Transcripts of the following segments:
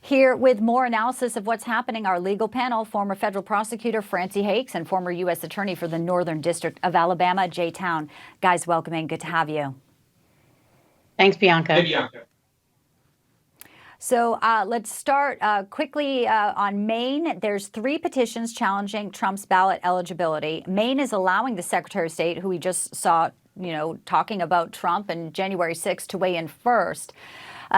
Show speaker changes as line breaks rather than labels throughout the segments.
Here with more analysis of what's happening, our legal panel, former federal prosecutor Francey Hakes and former U.S. Attorney for the Northern District of Alabama, Jay Town. Guys, welcome in. Good to have you.
Thanks, Bianca.
Hey, Bianca.
So let's start quickly on Maine. There's 3 petitions challenging Trump's ballot eligibility. Maine is allowing the Secretary of State, who we just saw, talking about Trump and January 6th, to weigh in first.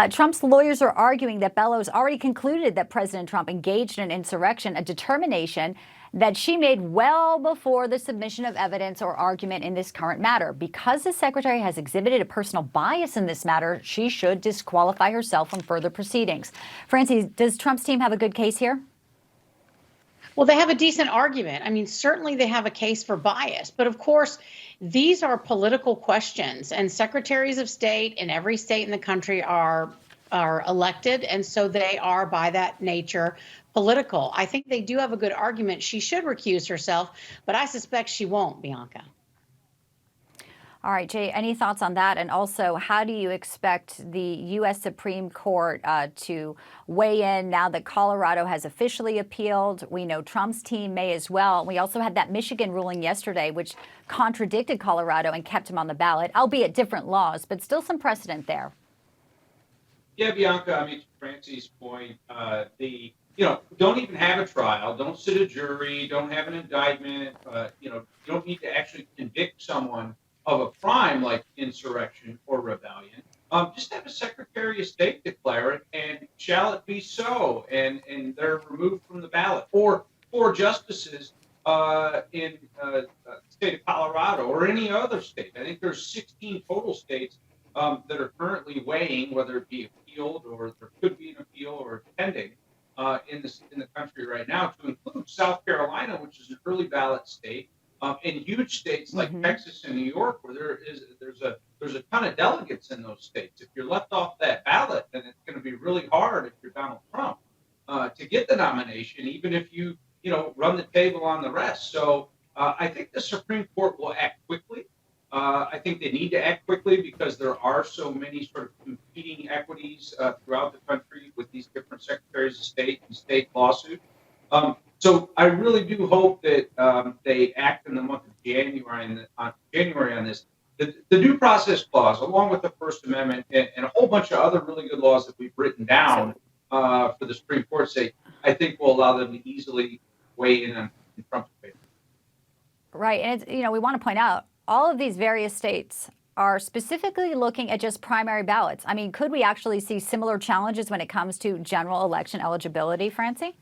Trump's lawyers are arguing that Bellows already concluded that President Trump engaged in an insurrection, a determination that she made well before the submission of evidence or argument in this current matter. Because the secretary has exhibited a personal bias in this matter, she should disqualify herself from further proceedings. Francey, does Trump's team have a good case here?
Well, they have a decent argument. I mean, certainly they have a case for bias. But of course, these are political questions, and secretaries of state in every state in the country are elected. And so they are, by that nature, political. I think they do have a good argument. She should recuse herself, but I suspect she won't, Bianca.
All right, Jay, any thoughts on that? And also, how do you expect the U.S. Supreme Court to weigh in now that Colorado has officially appealed? We know Trump's team may as well. We also had that Michigan ruling yesterday, which contradicted Colorado and kept him on the ballot, albeit different laws, but still some precedent there.
Yeah, Bianca, I mean, to Francey's point, don't even have a trial, don't sit a jury, don't have an indictment, you don't need to actually convict someone of a crime like insurrection or rebellion. Just have a Secretary of State declare it, and shall it be so, and they're removed from the ballot. Or 4 justices in the state of Colorado or any other state. I think there's 16 total states that are currently weighing whether it be appealed or there could be an appeal or pending in the country right now, to include South Carolina, which is an early ballot state. In huge states like Texas and New York, where there's a ton of delegates in those states. If you're left off that ballot, then it's going to be really hard if you're Donald Trump to get the nomination, even if you run the table on the rest. So I think the Supreme Court will act quickly. I think they need to act quickly because there are so many sort of competing equities throughout the country with these different secretaries of state and state lawsuits. So I really do hope that they act in the month of January on this. The due process clause, along with the First Amendment and a whole bunch of other really good laws that we've written down for the Supreme Court's sake, I think will allow them to easily weigh in on Trump's favor.
Right, and we want to point out all of these various states are specifically looking at just primary ballots. I mean, could we actually see similar challenges when it comes to general election eligibility, Francey?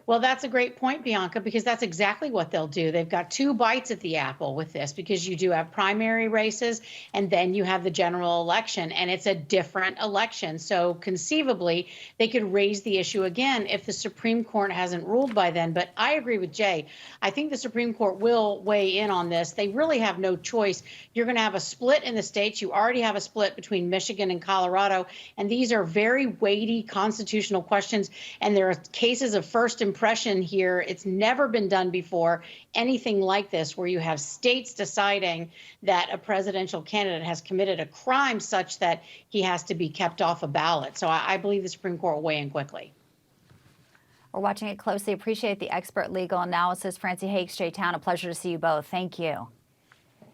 Well, that's a great point, Bianca, because that's exactly what they'll do. They've got 2 bites at the apple with this, because you do have primary races and then you have the general election, and it's a different election. So conceivably, they could raise the issue again if the Supreme Court hasn't ruled by then. But I agree with Jay. I think the Supreme Court will weigh in on this. They really have no choice. You're going to have a split in the states. You already have a split between Michigan and Colorado, and these are very weighty constitutional questions, and there are cases of first impression here. It's never been done before, anything like this, where you have states deciding that a presidential candidate has committed a crime such that he has to be kept off a ballot. So I believe the Supreme Court will weigh in quickly.
We're watching it closely. Appreciate the expert legal analysis. Francey Hakes, Jay Town, a pleasure to see you both. Thank you.